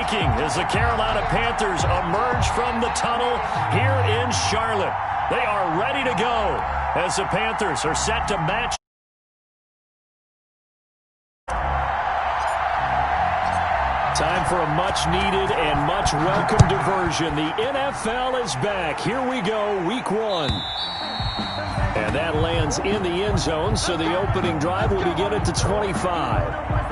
making as the Carolina Panthers emerge from the tunnel here in Charlotte. They are ready to go as the Panthers are set to match. Time for a much-needed and much-welcome diversion. The NFL is back. Here we go, week 1. And that lands in the end zone, so the opening drive will begin at the 25.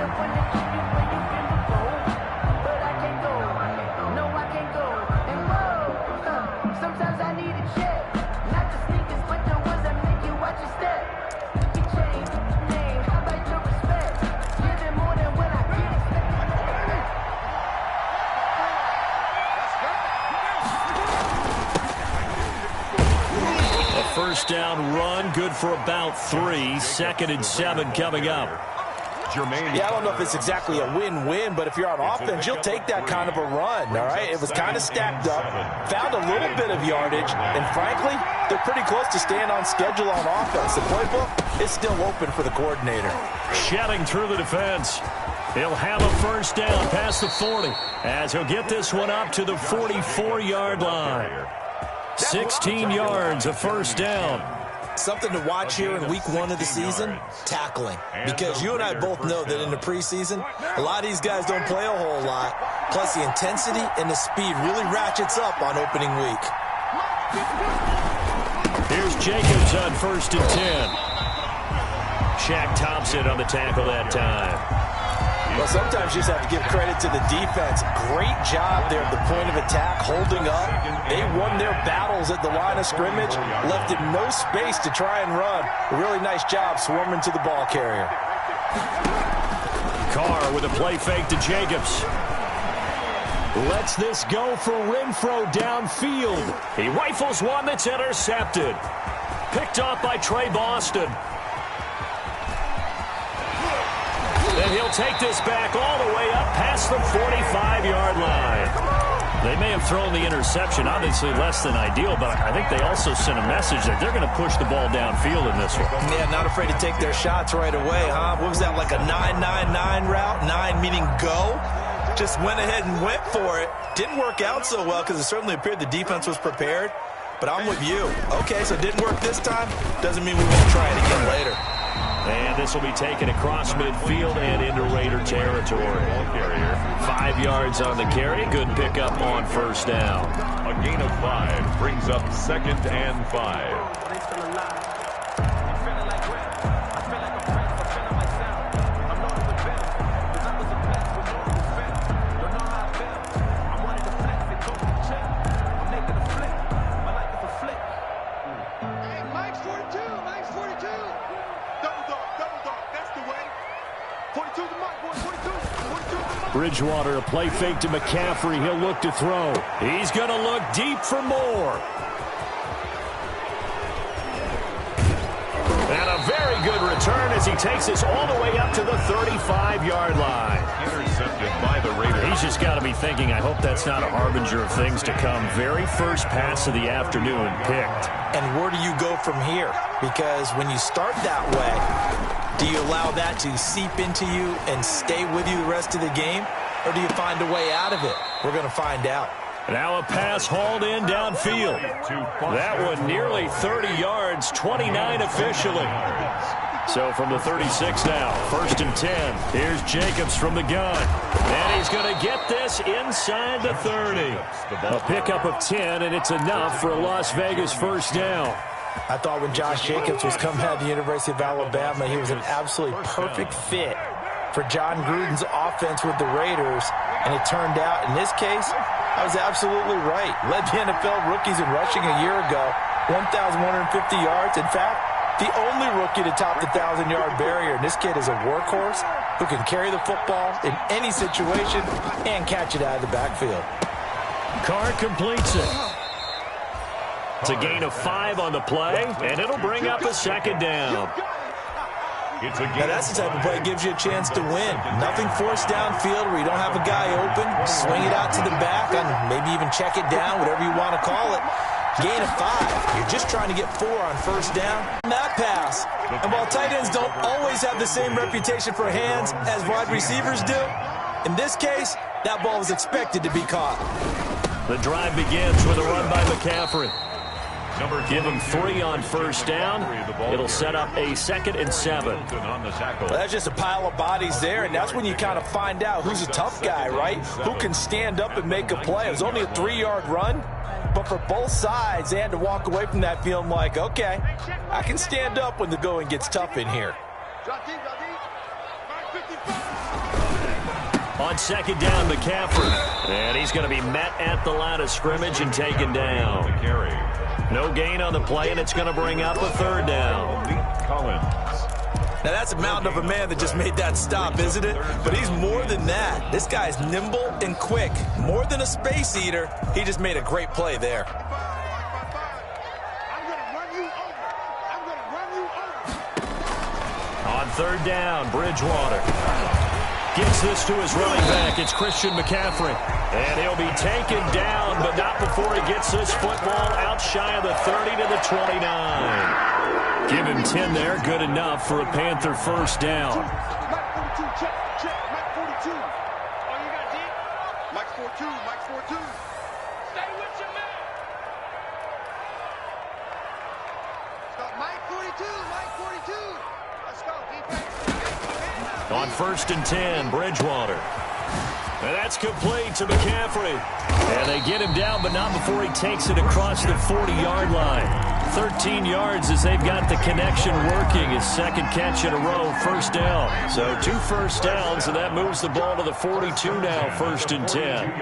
First down run, good for about 3. 2nd and 7 coming up. Yeah, I don't know if it's exactly a win-win, but if you're on offense, you'll take that kind of a run, all right? It was kind of stacked up, found a little bit of yardage, and frankly, they're pretty close to staying on schedule on offense. The playbook is still open for the coordinator. Shedding through the defense. He'll have a first down past the 40 as he'll get this one up to the 44-yard line. 16 yards, a first down. Something to watch here in week 1 of the season, tackling. Because you and I both know that in the preseason, a lot of these guys don't play a whole lot. Plus the intensity and the speed really ratchets up on opening week. Here's Jacobs on 1st and 10. Shaq Thompson on the tackle that time. Well, sometimes you just have to give credit to the defense. Great job there at the point of attack, holding up. They won their battles at the line of scrimmage, left him no space to try and run. A really nice job swarming to the ball carrier. Carr with a play fake to Jacobs. Lets this go for Renfro downfield. He rifles one that's intercepted. Picked off by Trey Boston. And he'll take this back all the way up past the 45-yard line. They may have thrown the interception, obviously less than ideal, but I think they also sent a message that they're going to push the ball downfield in this one. Yeah, not afraid to take their shots right away, huh? What was that, like a 9-9-9 route? 9 meaning go? Just went ahead and went for it. Didn't work out so well because it certainly appeared the defense was prepared. But I'm with you. Okay, so it didn't work this time. Doesn't mean we won't try it again later. And this will be taken across midfield and into Raider territory. 5 yards on the carry. Good pickup on first down. A gain of 5 brings up 2nd and 5. Bridgewater, a play fake to McCaffrey. He'll look to throw. He's going to look deep for more. And a very good return as he takes this all the way up to the 35-yard line. Intercepted by the Raiders. He's just got to be thinking, I hope that's not a harbinger of things to come. Very first pass of the afternoon picked. And where do you go from here? Because when you start that way, do you allow that to seep into you and stay with you the rest of the game? Or do you find a way out of it? We're going to find out. Now a pass hauled in downfield. That one nearly 30 yards, 29 officially. So from the 36 now, 1st and 10. Here's Jacobs from the gun. And he's going to get this inside the 30. A pickup of 10, and it's enough for a Las Vegas first down. I thought when Josh Jacobs was coming out of the University of Alabama, he was an absolutely perfect fit for John Gruden's offense with the Raiders. And it turned out, in this case, I was absolutely right. Led the NFL rookies in rushing a year ago, 1,150 yards. In fact, the only rookie to top the 1,000-yard barrier. And this kid is a workhorse who can carry the football in any situation and catch it out of the backfield. Carr completes it. It's a gain of 5 on the play, and it'll bring up a 2nd down. Now that's the type of play that gives you a chance to win. Nothing forced downfield where you don't have a guy open. Swing it out to the back and maybe even check it down, whatever you want to call it. Gain of 5. You're just trying to get 4 on first down. That pass. And while tight ends don't always have the same reputation for hands as wide receivers do, In this case, that ball was expected to be caught. The drive begins with a run by McCaffrey. Give him 3 on first down. It'll set up a 2nd and 7. Well, that's just a pile of bodies there, and that's when you kind of find out who's a tough guy, right? Who can stand up and make a play. It was only a 3-yard run, but for both sides, they had to walk away from that feeling like, okay, I can stand up when the going gets tough in here. On 2nd down, McCaffrey. And he's going to be met at the line of scrimmage and taken down. No gain on the play, and it's going to bring up a 3rd down. Now, that's a mountain of a man that just made that stop, isn't it? But he's more than that. This guy's nimble and quick. More than a space eater, he just made a great play there. On 3rd down, Bridgewater gets this to his running back. It's Christian McCaffrey. And he'll be taken down, but not before he gets this football out shy of the 30 to the 29. Give him 10 there. Good enough for a Panther first down. On 1st and 10, Bridgewater. And that's complete to McCaffrey. And they get him down, but not before he takes it across the 40-yard line. 13 yards as they've got the connection working. His 2nd catch in a row, first down. So 2 first downs, and that moves the ball to the 42 now, 1st and 10.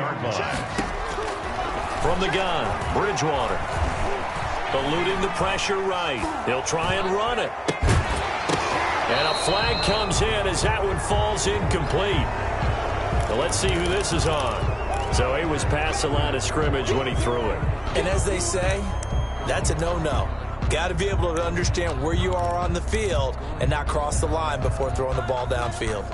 From the gun, Bridgewater. Eluding the pressure right. He'll try and run it. And a flag comes in as that one falls incomplete. Well, let's see who this is on. So he was past the line of scrimmage when he threw it. And as they say, that's a no-no. Got to be able to understand where you are on the field and not cross the line before throwing the ball downfield.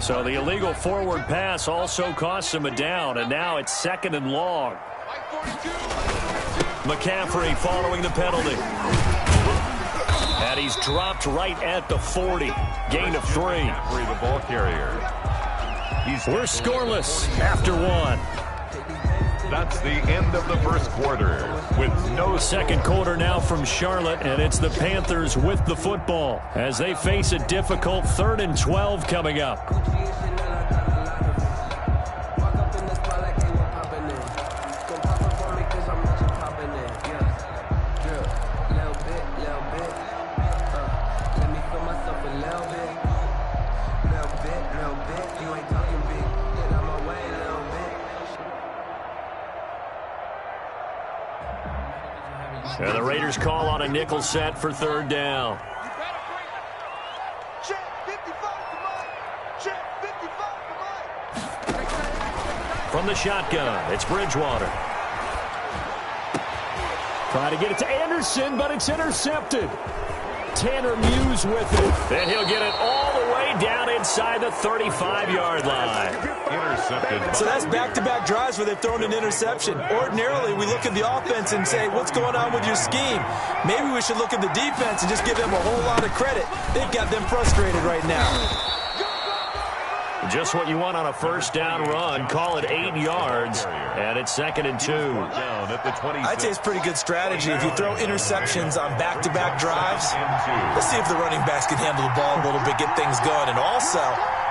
So the illegal forward pass also costs him a down, and now it's 2nd and long. McCaffrey following the penalty. And he's dropped right at the 40. Gain of 3. The ball carrier. We're scoreless after 1. That's the end of the first quarter. With no 2nd quarter now from Charlotte, and it's the Panthers with the football as they face a difficult 3rd and 12 coming up. And the Raiders call on a nickel set for 3rd down. From the shotgun, it's Bridgewater. Trying to get it to Anderson, but it's intercepted. Tanner Muse with it. And he'll get it all the way down inside the 35-yard line. intercepted. So that's back-to-back drives where they've thrown an interception. Ordinarily, we look at the offense and say, what's going on with your scheme? Maybe we should look at the defense and just give them a whole lot of credit. They've got them frustrated right now. Just what you want on a first down run. Call it 8 yards, and it's 2nd and 2. I'd say it's pretty good strategy. If you throw interceptions on back-to-back drives, let's see if the running backs can handle the ball a little bit, get things going, and also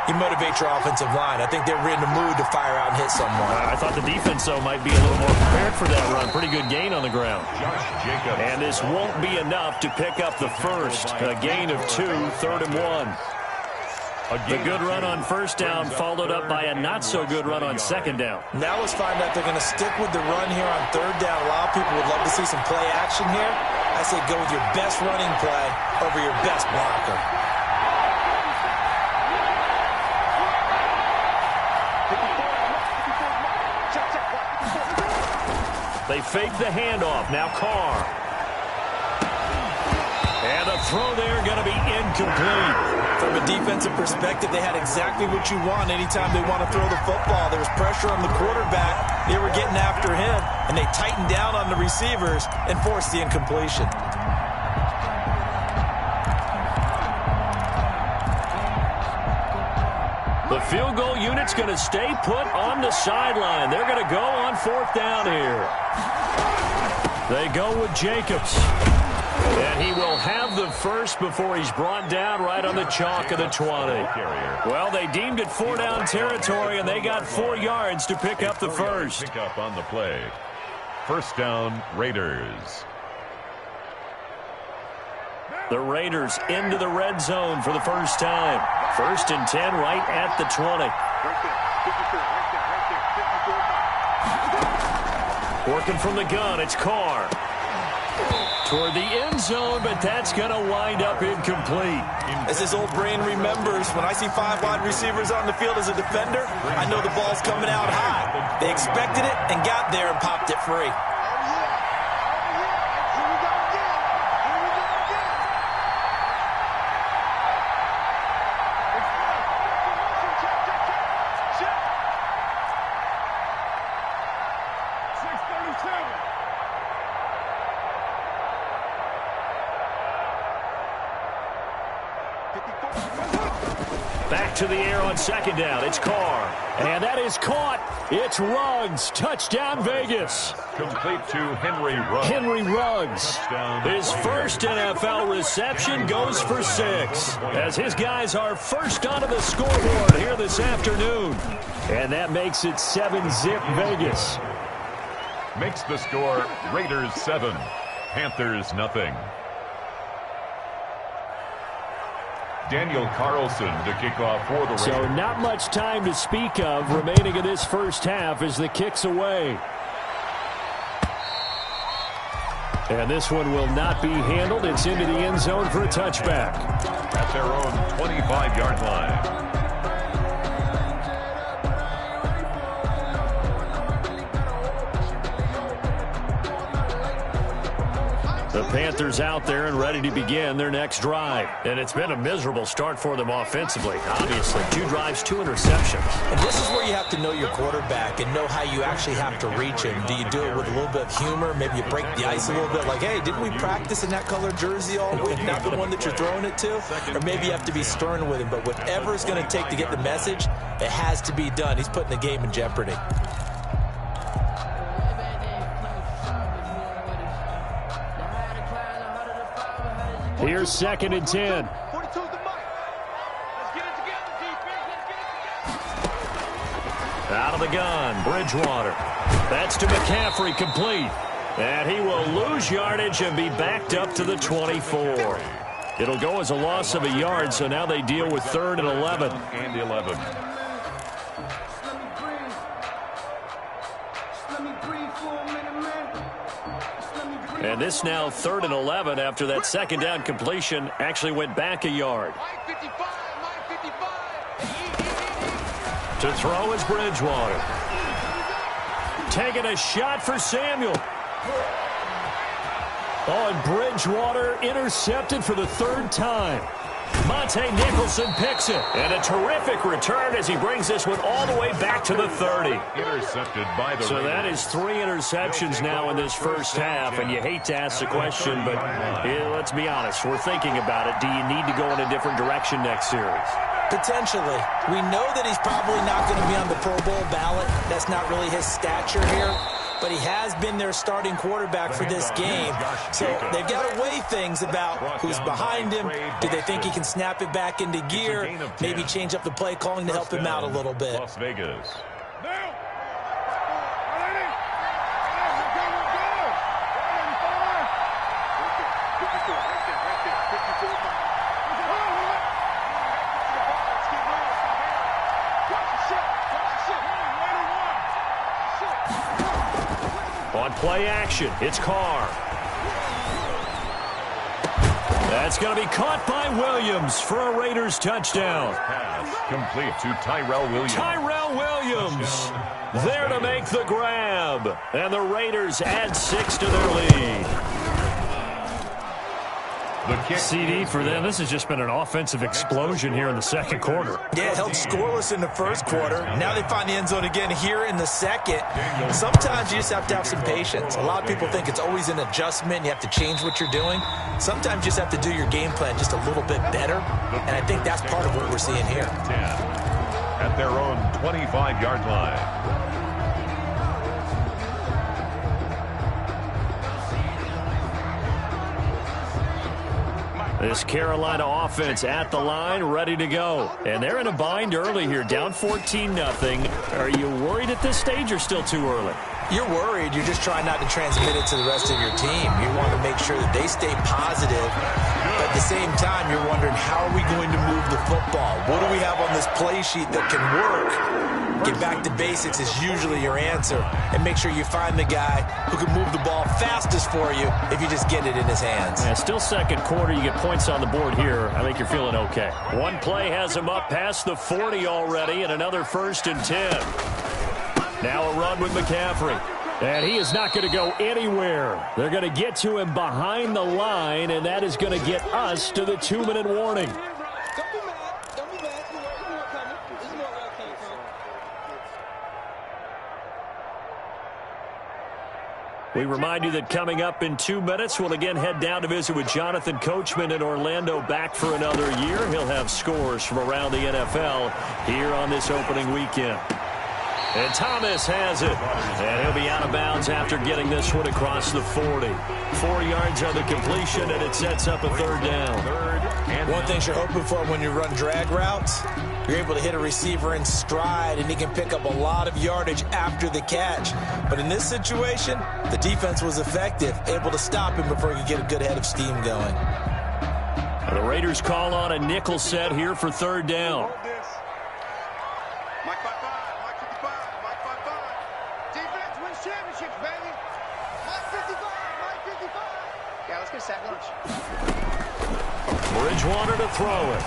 you motivate your offensive line. I think they're in the mood to fire out and hit someone. I thought the defense, though, might be a little more prepared for that run. Pretty good gain on the ground. And this won't be enough to pick up the first. A gain of 2, 3rd and 1. The good run on first down followed up by a not-so-good run on second down. Now let's find out they're going to stick with the run here on third down. A lot of people would love to see some play action here. I say go with your best running play over your best blocker. They fake the handoff. Now Carr. And the throw there going to be incomplete. From a defensive perspective, they had exactly what you want anytime they want to throw the football. There was pressure on the quarterback. They were getting after him, and they tightened down on the receivers and forced the incompletion. The field goal unit's going to stay put on the sideline. They're going to go on 4th down here. They go with Jacobs. And he will have the first before he's brought down right on the chalk of the 20. Well, they deemed it 4-down territory, and they got 4 yards to pick up the first. Pick up on the play. 1st down, Raiders. The Raiders into the red zone for the first time. 1st and 10 right at the 20. Working from the gun, it's Carr. Toward the end zone, but that's going to wind up incomplete. As his old brain remembers, when I see 5 wide receivers on the field as a defender, I know the ball's coming out high. They expected it and got there and popped it free. Back to the air on 2nd down. It's Carr. And that is caught. It's Ruggs. Touchdown, Vegas. Complete to Henry Ruggs. Henry Ruggs. His first NFL reception goes for 6. As his guys are first onto the scoreboard here this afternoon. And that makes it 7-zip Vegas. Makes the score Raiders 7, Panthers nothing. Daniel Carlson to kick off for the Raiders. So not much time to speak of remaining in this first half as the kick's away. And this one will not be handled. It's into the end zone for a touchback. At their own 25-yard line. The Panthers out there and ready to begin their next drive. And it's been a miserable start for them offensively. Obviously, 2 drives, 2 interceptions. And this is where you have to know your quarterback and know how you actually have to reach him. Do you do it with a little bit of humor? Maybe you break the ice a little bit like, hey, didn't we practice in that color jersey all week? Not the one that you're throwing it to? Or maybe you have to be stern with him. But whatever it's going to take to get the message, it has to be done. He's putting the game in jeopardy. Here's 2nd and 10. Out of the gun, Bridgewater. That's to McCaffrey, complete. And he will lose yardage and be backed up to the 24. It'll go as a loss of a yard, so now they deal with 3rd and 11. And 11. And this now 3rd and 11 after that 2nd down completion actually went back a yard. To throw is Bridgewater. Taking a shot for Samuel. Oh, and Bridgewater intercepted for the 3rd time. Monte Nicholson picks it. And a terrific return as he brings this one all the way back to the 30. Intercepted by the So that is 3 interceptions now in this first half. And you hate to ask the question, but let's be honest. We're thinking about it. Do you need to go in a different direction next series? Potentially. We know that he's probably not going to be on the Pro Bowl ballot. That's not really his stature here. But he has been their starting quarterback for this game. So they've got to weigh things about who's behind him. Do they think he can snap it back into gear? Maybe change up the play calling to help him out a little bit. Las Vegas. On play action, it's Carr. That's going to be caught by Williams for a Raiders touchdown. Pass complete to Tyrell Williams. Tyrell Williams there to make the grab. And the Raiders add 6 to their lead. CD for them. This has just been an offensive explosion here in the second quarter. Yeah, held scoreless in the first quarter. Now they find the end zone again here in the second. Sometimes you just have to have some patience. A lot of people think it's always an adjustment. You have to change what you're doing. Sometimes you just have to do your game plan just a little bit better. And I think that's part of what we're seeing here. at their own 25-yard line. This Carolina offense at the line, ready to go. And they're in a bind early here, down 14-0. Are you worried at this stage or still too early? You're worried. You're just trying not to transmit it to the rest of your team. You want to make sure that they stay positive. But at the same time, you're wondering, how are we going to move the football? What do we have on this play sheet that can work? Get back to basics is usually your answer. And make sure you find the guy who can move the ball fastest for you if you just get it in his hands. Yeah, still second quarter. You get points on the board here. I think you're feeling okay. One play has him up past the 40 already, and another 1st and 10. Now a run with McCaffrey. And he is not going to go anywhere. They're going to get to him behind the line, and that is going to get us to the 2-minute warning. We remind you that coming up in 2 minutes, we'll again head down to visit with Jonathan Coachman in Orlando, back for another year. He'll have scores from around the NFL here on this opening weekend. And Thomas has it. And he'll be out of bounds after getting this one across the 40. 4 yards on the completion, and it sets up a 3rd down. One thing you're hoping for when you run drag routes, you're able to hit a receiver in stride, and he can pick up a lot of yardage after the catch. But in this situation, the defense was effective, able to stop him before he could get a good head of steam going. And the Raiders call on a nickel set here for 3rd down. Bridgewater to throw it.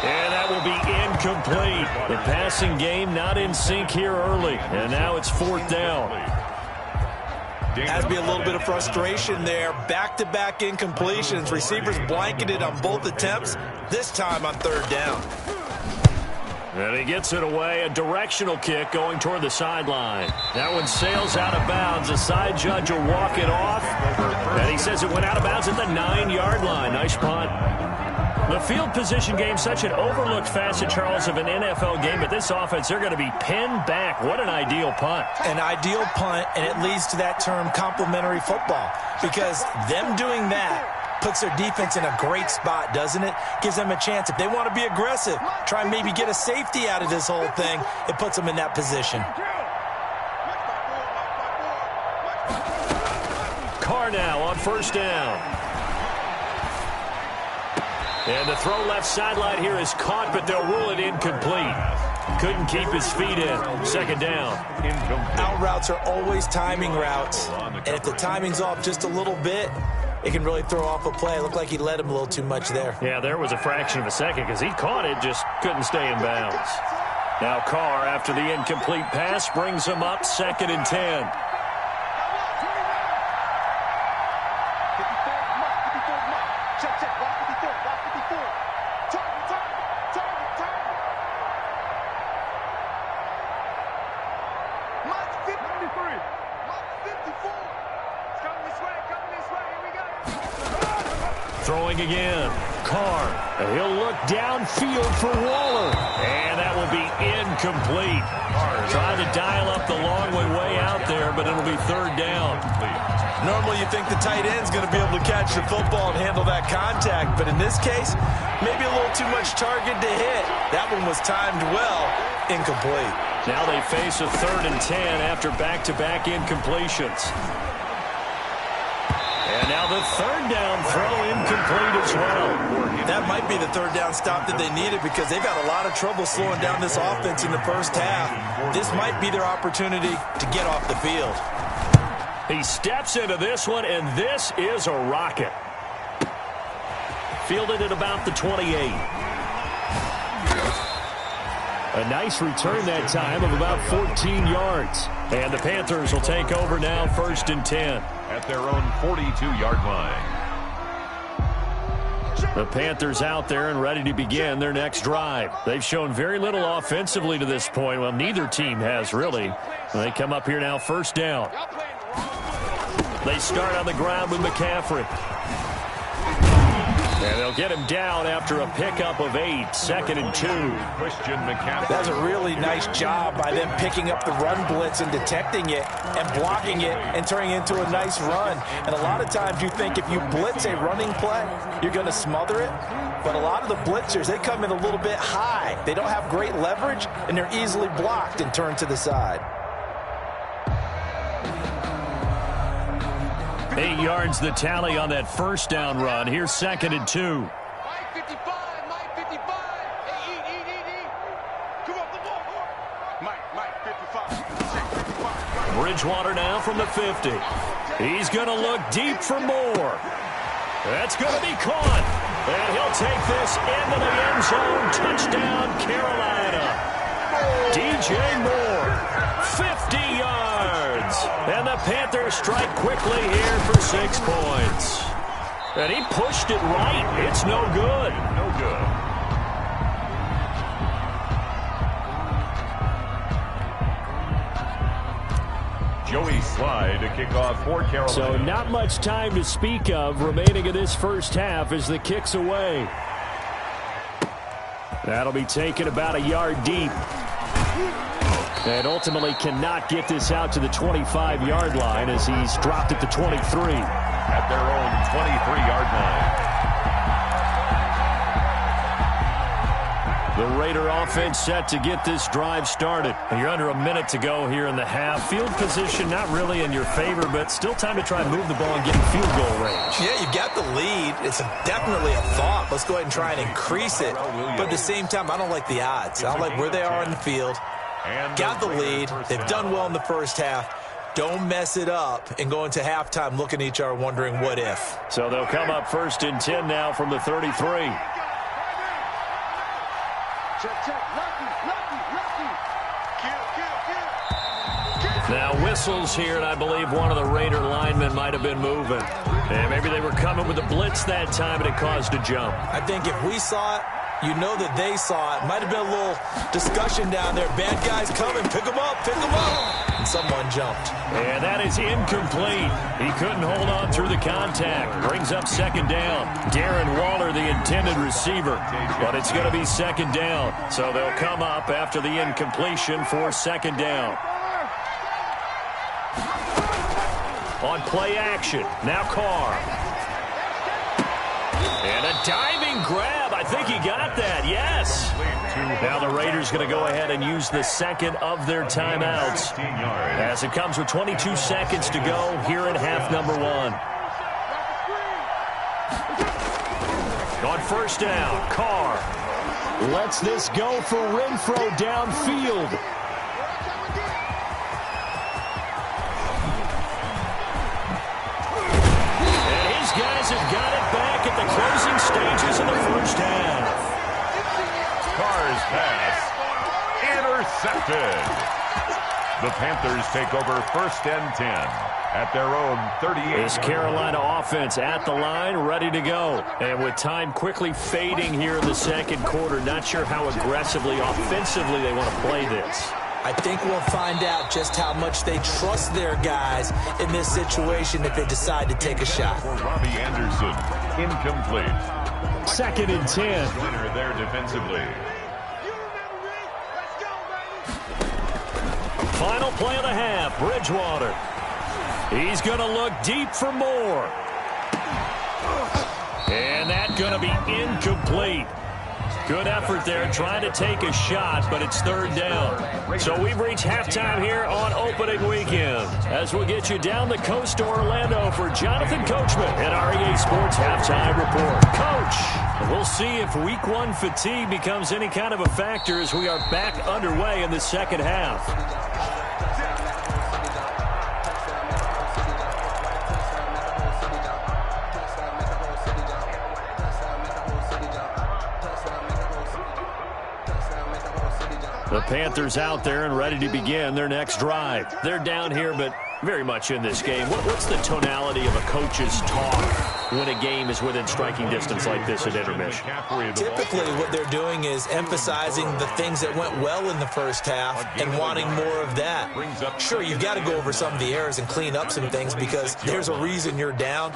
And that will be incomplete. The passing game not in sync here early. And now it's 4th down. Has to be a little bit of frustration there. Back-to-back incompletions. Receivers blanketed on both attempts, this time on 3rd down. And he gets it away. A directional kick going toward the sideline. That one sails out of bounds. The side judge will walk it off. And he says it went out of bounds at the 9-yard line. Nice punt. The field position game, such an overlooked facet, Charles, of an NFL game. But this offense, they're going to be pinned back. What an ideal punt. An ideal punt, and it leads to that term complementary football. Because them doing that puts their defense in a great spot, doesn't it? Gives them a chance. If they want to be aggressive, try and maybe get a safety out of this whole thing, it puts them in that position. Carr now on 1st down. And the throw left sideline here is caught, but they'll rule it incomplete. Couldn't keep his feet in. 2nd down. Out routes are always timing routes. And if the timing's off just a little bit, it can really throw off a play. It looked like he let him a little too much there. Yeah, there was a fraction of a second because he caught it, just couldn't stay in bounds. Now Carr, after the incomplete pass, brings him up 2nd and 10. Throwing again. Carr. He'll look downfield for Waller. And that will be incomplete. Trying to dial up the long way out there, but it'll be 3rd down. Normally you think the tight end's going to be able to catch the football and handle that contact, but in this case, maybe a little too much target to hit. That one was timed well. Incomplete. Now they face a 3rd and 10 after back-to-back incompletions. And now the 3rd down throw incomplete as well. That might be the 3rd down stop that they needed because they've got a lot of trouble slowing down this offense in the first half. This might be their opportunity to get off the field. He steps into this one, and this is a rocket. Fielded at about the 28. A nice return that time of about 14 yards. And the Panthers will take over now, 1st and 10. At their own 42-yard line. The Panthers out there and ready to begin their next drive. They've shown very little offensively to this point. Well, neither team has really. They come up here now, 1st down. They start on the ground with McCaffrey. And they'll get him down after a pickup of 8, 2nd and 2. Christian McCaffrey. That's a really nice job by them picking up the run blitz and detecting it and blocking it and turning it into a nice run. And a lot of times you think if you blitz a running play, you're going to smother it. But a lot of the blitzers, they come in a little bit high. They don't have great leverage, and they're easily blocked and turned to the side. 8 yards the tally on that first down run. Here's 2nd and 2. Mike 55, Mike 55. Hey, eat. Come on, the ball. Mike 55. Bridgewater now from the 50. He's going to look deep for more. That's going to be caught. And he'll take this into the end zone. Touchdown, Carolina. DJ Moore, 50 yards. And the Panthers strike quickly here for 6 points. And he pushed it right. It's no good. No good. Joey Sly to kick off for Carolina. So not much time to speak of remaining in this first half as the kick's away. That'll be taken about a yard deep. And ultimately cannot get this out to the 25-yard line as he's dropped at the 23. At their own 23-yard line. The Raider offense set to get this drive started. You're under a minute to go here in the half. Field position not really in your favor, but still time to try and move the ball and get in field goal range. Yeah, you've got the lead. It's definitely a thought. Let's go ahead and try and increase it. But at the same time, I don't like the odds. I don't like where they are in the field. Got the lead. They've done well in the first half. Don't mess it up and go into halftime looking at each other wondering what if. So they'll come up 1st and 10 now from the 33. Now whistles here, and I believe one of the Raider linemen might have been moving. And maybe they were coming with a blitz that time, and it caused a jump. I think if we saw it, you know that they saw it. Might have been a little discussion down there. Bad guys coming. Pick them up. Pick them up. And someone jumped. And that is incomplete. He couldn't hold on through the contact. Brings up 2nd down. Darren Waller, the intended receiver. But it's going to be 2nd down. So they'll come up after the incompletion for 2nd down. On play action. Now Carr. And a diving grab. I think he got that. Yes. Now the Raiders going to go ahead and use the second of their timeouts as it comes with 22 seconds to go here in half number 1. On 1st down, Carr lets this go for Renfro downfield. And his guys have got it back at the closing stages of the first half. Carr's pass intercepted. The Panthers take over 1st and 10 at their own 38. This Carolina offense at the line, ready to go. And with time quickly fading here in the 2nd quarter, not sure how aggressively, offensively they want to play this. I think we'll find out just how much they trust their guys in this situation if they decide to take a shot. For Robbie Anderson, incomplete. 2nd and 10. Winner there defensively. Final play of the half, Bridgewater. He's going to look deep for more. And that's going to be incomplete. Good effort there trying to take a shot, but it's 3rd down. So we've reached halftime here on opening weekend. As we'll get you down the coast to Orlando for Jonathan Coachman at our EA Sports Halftime Report. Coach, we'll see if Week 1 fatigue becomes any kind of a factor as we are back underway in the 2nd half. The Panthers out there and ready to begin their next drive. They're down here, but very much in this game. What's the tonality of a coach's talk when a game is within striking distance like this at intermission? Typically, what they're doing is emphasizing the things that went well in the first half and wanting more of that. Sure, you've got to go over some of the errors and clean up some things because there's a reason you're down.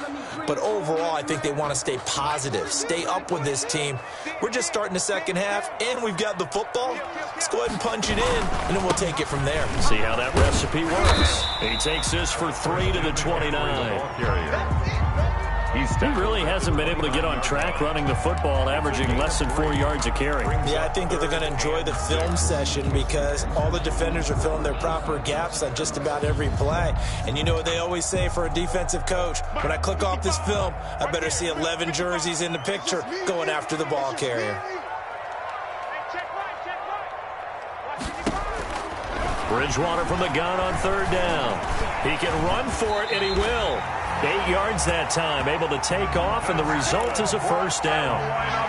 But overall, I think they want to stay positive, stay up with this team. We're just starting the second half, and we've got the football. Let's go ahead and punch it in, and then we'll take it from there. See how that recipe works. He takes this for 3 to the 29. He really hasn't been able to get on track running the football, averaging less than 4 yards a carry. Yeah, I think that they're going to enjoy the film session because all the defenders are filling their proper gaps on just about every play. And you know what they always say for a defensive coach? When I click off this film, I better see 11 jerseys in the picture going after the ball carrier. Bridgewater from the gun on third down. He can run for it, and he will. 8 yards that time, able to take off, and the result is a first down.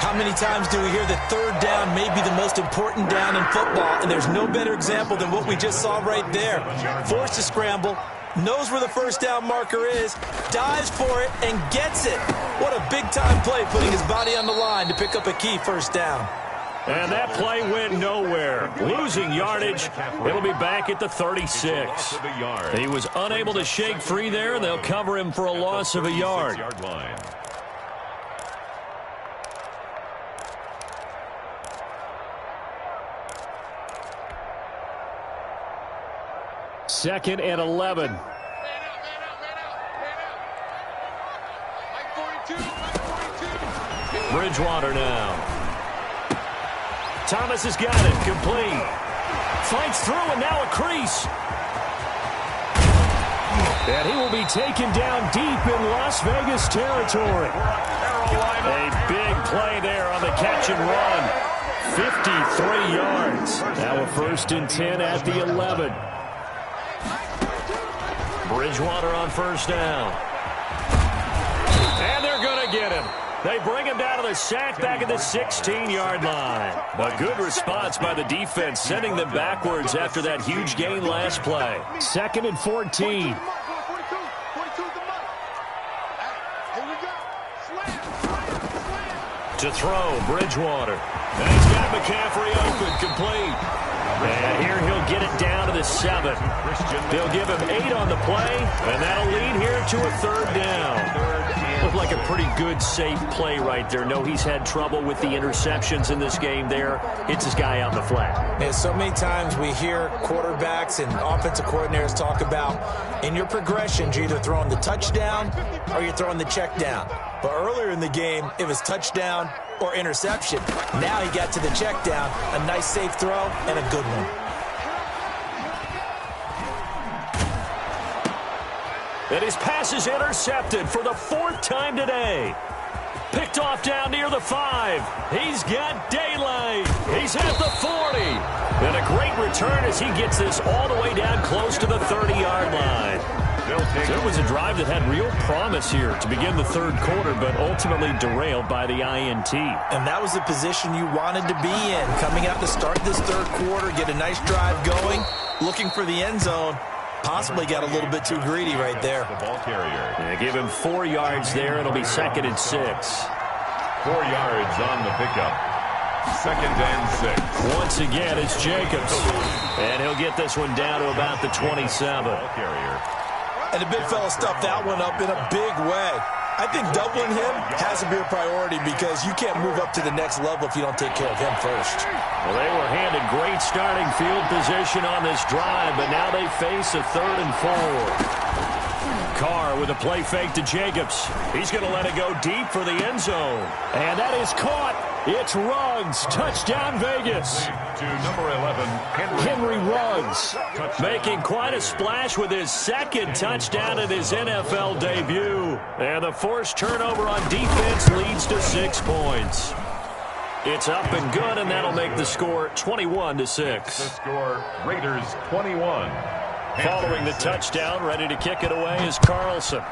How many times do we hear that third down may be the most important down in football, and there's no better example than what we just saw right there. Forced to scramble, knows where the first down marker is, dives for it, and gets it. What a big-time play, putting his body on the line to pick up a key first down. And that play went nowhere. Losing yardage. It'll be back at the 36. He was unable to shake free there, and they'll cover him for a loss of a yard. Second and 11. Bridgewater now. Thomas has got it, complete. Fights through, and now a crease. And he will be taken down deep in Las Vegas territory. A big play there on the catch and run. 53 yards. Now a first and 10 at the 11. Bridgewater on first down. And they're going to get him. They bring him down to the sack back at the 16-yard line. A good response by the defense, sending them backwards after that huge gain last play. Second and 14. To throw, Bridgewater. And he's got McCaffrey open, complete. And here he'll get it down to the 7. They'll give him 8 on the play, and that'll lead here to a third down. Looked like a pretty good, safe play right there. No, he's had trouble with the interceptions in this game there. Hits his guy out in the flat. Man, so many times we hear quarterbacks and offensive coordinators talk about in your progressions, you're either throwing the touchdown or you're throwing the check down. But earlier in the game, it was touchdown or interception. Now he got to the check down, a nice safe throw, and a good one. And his pass is intercepted for the 4th time today. Picked off down near the 5. He's got daylight. He's at the 40. And a great return as he gets this all the way down close to the 30-yard line. So it was a drive that had real promise here to begin the third quarter, but ultimately derailed by the INT. And that was the position you wanted to be in. Coming out to start this third quarter, get a nice drive going, looking for the end zone. Possibly got a little bit too greedy right there. The ball carrier. They give him 4 yards there. It'll be second and 6. 4 yards on the pickup. Second and 6. Once again, it's Jacobs. And he'll get this one down to about the 27. Ball carrier. And the big fella stuffed that one up in a big way. I think doubling him has to be a priority because you can't move up to the next level if you don't take care of him first. Well, they were handed great starting field position on this drive, but now they face a 3rd and 4. Carr with a play fake to Jacobs. He's going to let it go deep for the end zone. And that is caught. It's Ruggs. Touchdown, Vegas. To number 11, Henry Ruggs making quite a splash with his 2nd touchdown in his NFL debut. And the forced turnover on defense leads to 6 points. It's up and good, and that'll make the score 21-6. The score, Raiders 21. Following the touchdown, ready to kick it away is Carlson.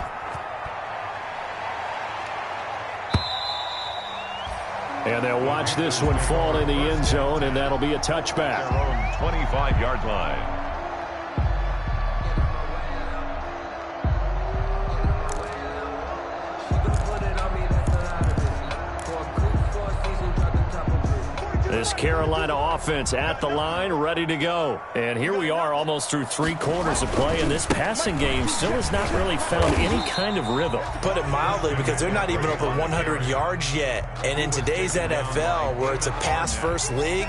And they'll watch this one fall in the end zone, and that'll be a touchback. Their own 25-yard line. This Carolina offense at the line, ready to go. And here we are almost through 3 quarters of play, and this passing game still has not really found any kind of rhythm. Put it mildly, because they're not even over 100 yards yet. And in today's NFL, where it's a pass-first league,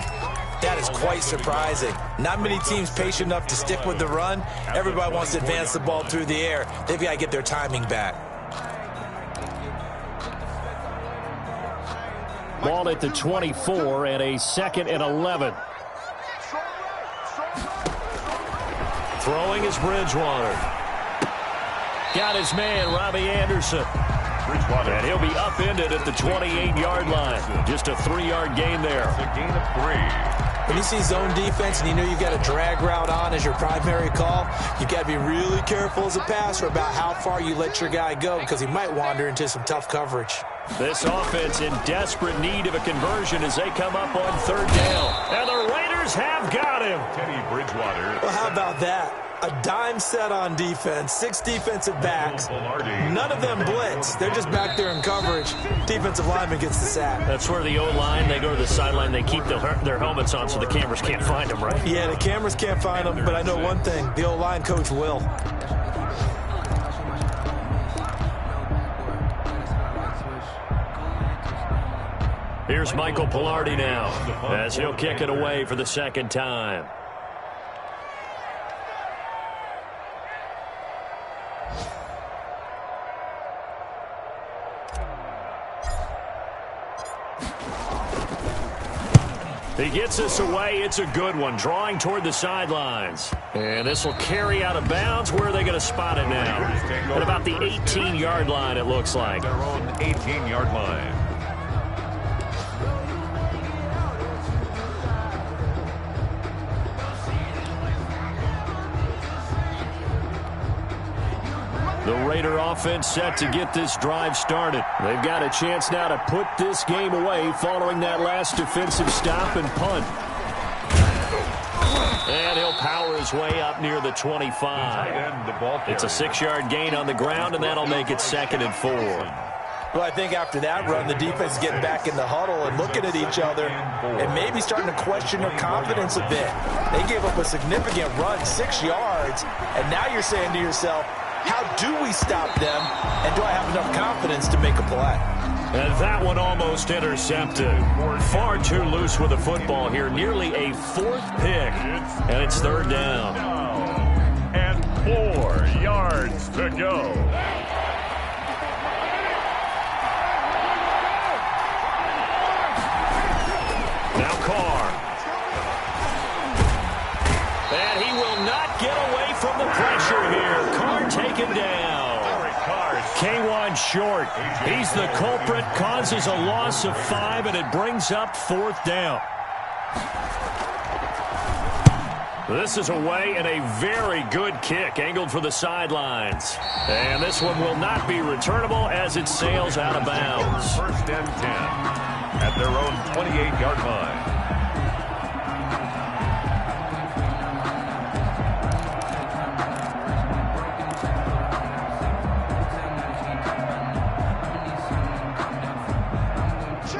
that is quite surprising. Not many teams patient enough to stick with the run. Everybody wants to advance the ball through the air. They've got to get their timing back. Ball at the 24 and a 2nd and 11. Throwing is Bridgewater. Got his man, Robbie Anderson. And he'll be upended at the 28-yard line. Just a 3-yard gain there. It's a gain of 3. When you see zone defense and you know you've got a drag route on as your primary call, you've got to be really careful as a passer about how far you let your guy go, because he might wander into some tough coverage. This offense in desperate need of a conversion as they come up on 3rd down. And the Raiders have got him. Teddy Bridgewater. Well, how about that? A dime set on defense, 6 defensive backs. None of them blitz. They're just back there in coverage. Defensive lineman gets the sack. That's where the O-line, they go to the sideline, they keep their helmets on so the cameras can't find them, right? Yeah, the cameras can't find them, but I know one thing. The O-line coach will. Here's Michael Pilardi now as he'll kick it away for the 2nd time. He gets this away. It's a good one, drawing toward the sidelines. And this will carry out of bounds. Where are they going to spot it now? At about the 18-yard line, it looks like. Their own 18-yard line. The Raider offense set to get this drive started. They've got a chance now to put this game away following that last defensive stop and punt. And he'll power his way up near the 25. It's a 6-yard gain on the ground, and that'll make it 2nd and 4. Well, I think after that run, the defense is getting back in the huddle and looking at each other and maybe starting to question their confidence a bit. They gave up a significant run, 6 yards, and now you're saying to yourself, how do we stop them, and do I have enough confidence to make a play? And that one almost intercepted. Far too loose with the football here. Nearly a 4th pick, and it's 3rd down. And 4 yards to go. Now Carr. And he will not get away from the pressure here. Carr taken down. K1 short. He's the culprit, causes a loss of 5, and it brings up 4th down. This is away and a very good kick, angled for the sidelines. And this one will not be returnable as it sails out of bounds. 1st and 10 at their own 28-yard line.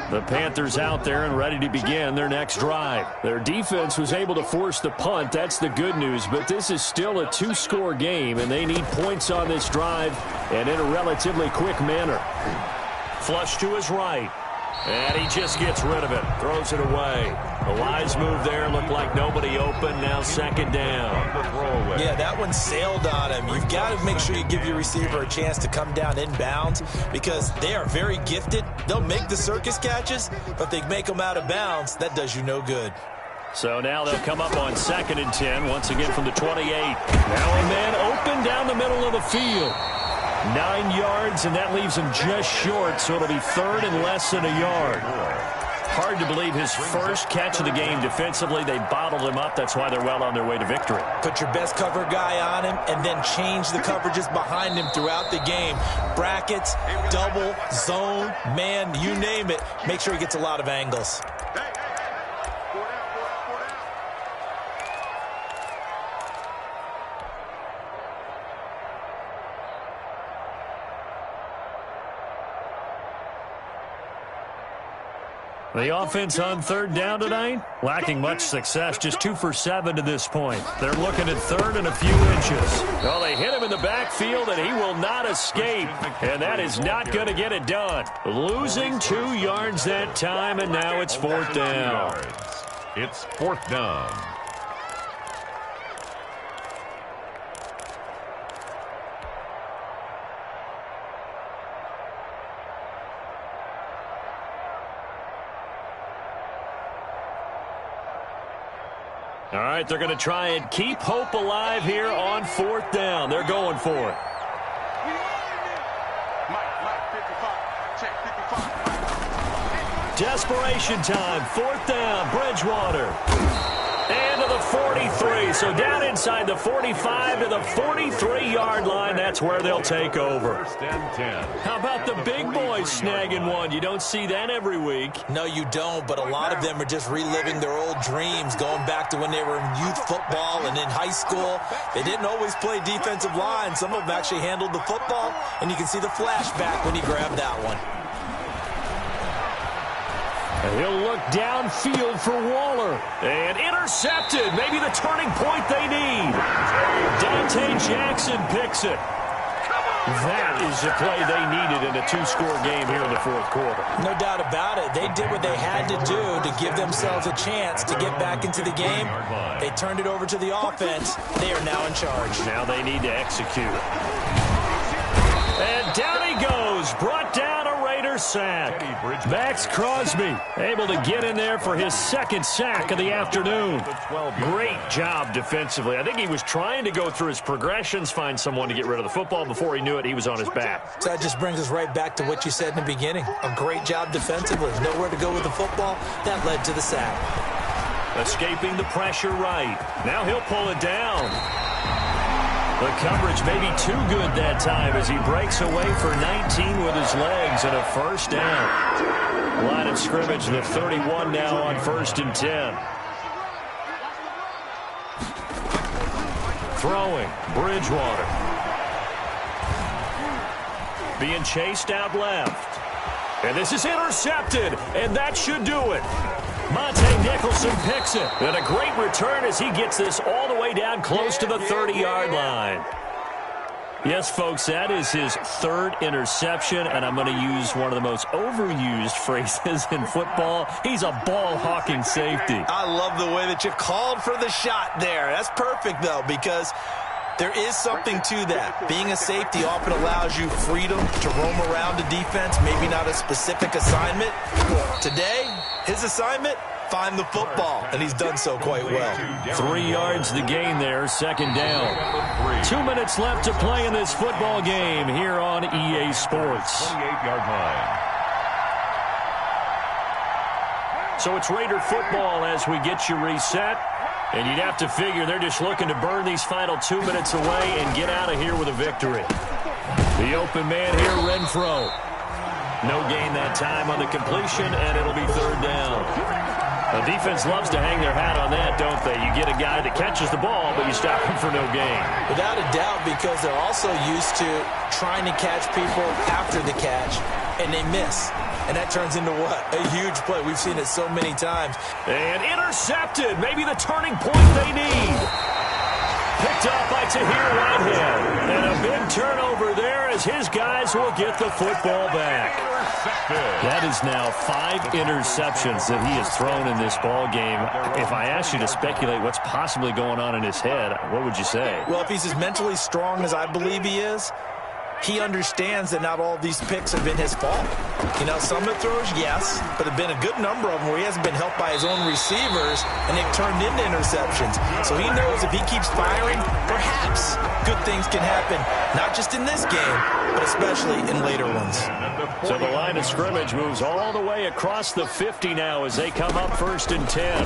The Panthers out there and ready to begin their next drive. Their defense was able to force the punt. That's the good news, but this is still a 2-score game, and they need points on this drive and in a relatively quick manner. Flush to his right, and he just gets rid of it, throws it away. The wise move there, looked like nobody open, now 2nd down. Yeah, that one sailed on him. You've got to make sure you give your receiver a chance to come down inbounds because they are very gifted. They'll make the circus catches, but they make them out of bounds. That does you no good. So now they'll come up on 2nd and 10, once again from the 28. Now a man open down the middle of the field. 9 yards, and that leaves him just short, so it'll be 3rd and less than a yard. Hard to believe his first catch of the game defensively. They bottled him up. That's why they're well on their way to victory. Put your best cover guy on him and then change the coverages behind him throughout the game. Brackets, double, zone, man, you name it. Make sure he gets a lot of angles. The offense on third down tonight, lacking much success, just 2 for 7 to this point. They're looking at third and a few inches. Well, they hit him in the backfield, and he will not escape, and that is not going to get it done. Losing 2 yards that time, and now it's fourth down. It's fourth down. All right, they're going to try and keep hope alive here on fourth down. They're going for it. Desperation time, fourth down, Bridgewater. And to the 43, so down inside the 45 to the 43-yard line. That's where they'll take over. First and 10. How about the big boys snagging one? You don't see that every week. No, you don't, but a lot of them are just reliving their old dreams, going back to when they were in youth football and in high school. They didn't always play defensive line. Some of them actually handled the football, and you can see the flashback when he grabbed that one. He'll look downfield for Waller. And intercepted. Maybe the turning point they need. Dante Jackson picks it. That is the play they needed in a 2-score game here in the fourth quarter. No doubt about it. They did what they had to do to give themselves a chance to get back into the game. They turned it over to the offense. They are now in charge. Now they need to execute. And down he goes. Brought down a Raider sack. Max Crosby able to get in there for his second sack of the afternoon. Great job defensively. I think he was trying to go through his progressions, find someone to get rid of the football. Before he knew it, he was on his back. So that just brings us right back to what you said in the beginning. A great job defensively. Nowhere to go with the football. That led to the sack. Escaping the pressure right. Now he'll pull it down. The coverage may be too good that time as he breaks away for 19 with his legs and a first down. Line of scrimmage, the 31 now on first and 10. Throwing, Bridgewater. Being chased out left. And this is intercepted, and that should do it. Monte Nicholson picks it. And a great return as he gets this all the way down close to the 30-yard line. Yes, folks, that is his third interception, and I'm going to use one of the most overused phrases in football. He's a ball-hawking safety. I love the way that you called for the shot there. That's perfect, though, because there is something to that. Being a safety often allows you freedom to roam around the defense, maybe not a specific assignment. Today, his assignment, find the football, and he's done so quite well. 3 yards the gain there, second down. 2 minutes left to play in this football game here on EA Sports. 28-yard line. So it's Raider football as we get you reset. And you'd have to figure they're just looking to burn these final 2 minutes away and get out of here with a victory. The open man here, Renfro. No gain that time on the completion, and it'll be third down. The defense loves to hang their hat on that, don't they? You get a guy that catches the ball, but you stop him for no gain. Without a doubt, because they're also used to trying to catch people after the catch, and they miss. And that turns into what? A huge play. We've seen it so many times. And intercepted. Maybe the turning point they need. Picked up by Tahir Whitehead. And a big turnover there as his guys will get the football back. That is now 5 interceptions that he has thrown in this ball game. If I asked you to speculate what's possibly going on in his head, what would you say? Well, if he's as mentally strong as I believe he is, he understands that not all these picks have been his fault. You know, some of the throws, yes, but there have been a good number of them where he hasn't been helped by his own receivers, and they've turned into interceptions. So he knows if he keeps firing, perhaps good things can happen, not just in this game, but especially in later ones. So the line of scrimmage moves all the way across the 50 now as they come up first and 10.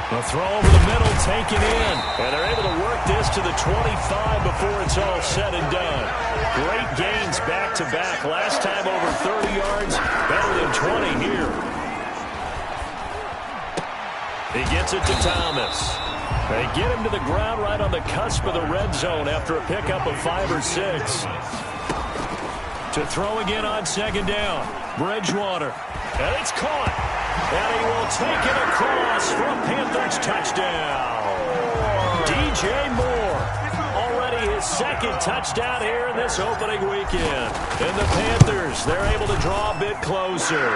The throw over the middle, taken in. And they're able to work this to the 25 before it's all said and done. Great gains back-to-back. Last time over 30 yards, better than 20 here. He gets it to Thomas. They get him to the ground right on the cusp of the red zone after a pickup of 5 or 6. To throw again on second down. Bridgewater. And it's caught. And he will take it across for a Panthers touchdown. DJ Moore. Already his second touchdown here in this opening weekend. And the Panthers, they're able to draw a bit closer.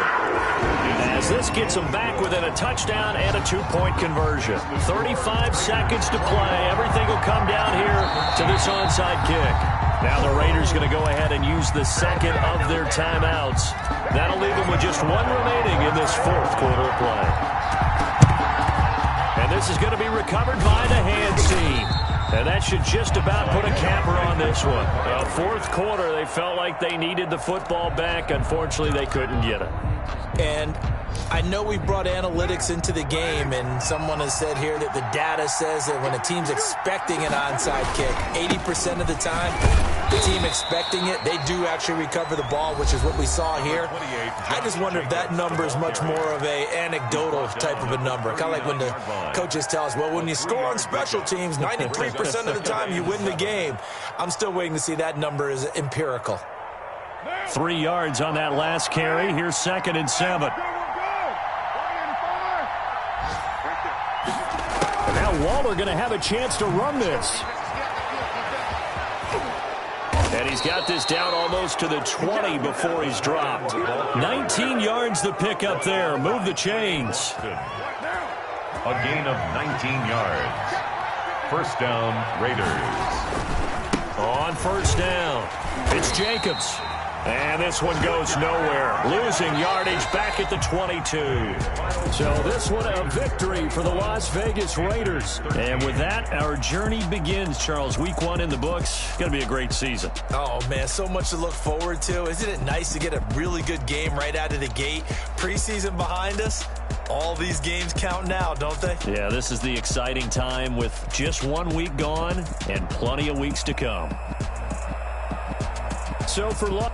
As this gets them back within a touchdown and a 2-point conversion. 35 seconds to play. Everything will come down here to this onside kick. Now the Raiders going to go ahead and use the second of their timeouts. That'll leave them with just one remaining in this fourth quarter of play. And this is going to be recovered by the hands team. And that should just about put a capper on this one. Fourth quarter, they felt like they needed the football back. Unfortunately, they couldn't get it. And I know we brought analytics into the game, and someone has said here that the data says that when a team's expecting an onside kick, 80% of the time, the team expecting it, they do actually recover the ball, which is what we saw here. I just wonder if that number is much more of a anecdotal type of a number. Kind of like when the coaches tell us, well, when you score on special teams, 93% of the time you win the game. I'm still waiting to see that number is empirical. 3 yards on that last carry. Here's 2nd and 7. And now Waller going to have a chance to run this. And he's got this down almost to the 20 before he's dropped. 19 yards the pick up there. Move the chains. A gain of 19 yards. First down, Raiders. On first down, it's Jacobs. And this one goes nowhere. Losing yardage back at the 22. So this one a victory for the Las Vegas Raiders. And with that, our journey begins, Charles. Week 1 in the books. Going to be a great season. Oh, man, so much to look forward to. Isn't it nice to get a really good game right out of the gate? Preseason behind us. All these games count now, don't they? Yeah, this is the exciting time with just 1 week gone and plenty of weeks to come. So for luck.